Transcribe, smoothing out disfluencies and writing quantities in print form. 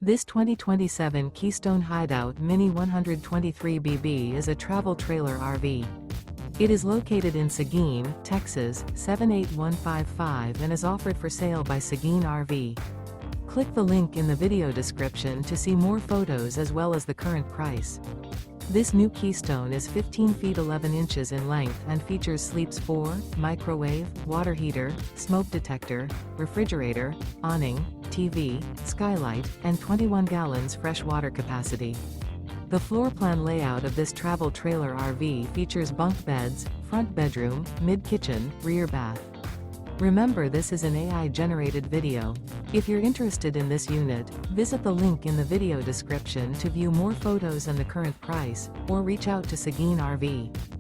This 2027 Keystone Hideout Mini 123BB is a travel trailer RV. It is located in Seguin, Texas, 78155 and is offered for sale by Seguin RV. Click the link in the video description to see more photos as well as the current price. This new Keystone is 15 feet 11 inches in length and features sleeps 4, microwave, water heater, smoke detector, refrigerator, awning, TV, skylight, and 21 gallons fresh water capacity. The floor plan layout of this travel trailer RV features bunk beds, front bedroom, mid-kitchen, rear bath. Remember, this is an AI-generated video. If you're interested in this unit, visit the link in the video description to view more photos and the current price, or reach out to Seguin RV.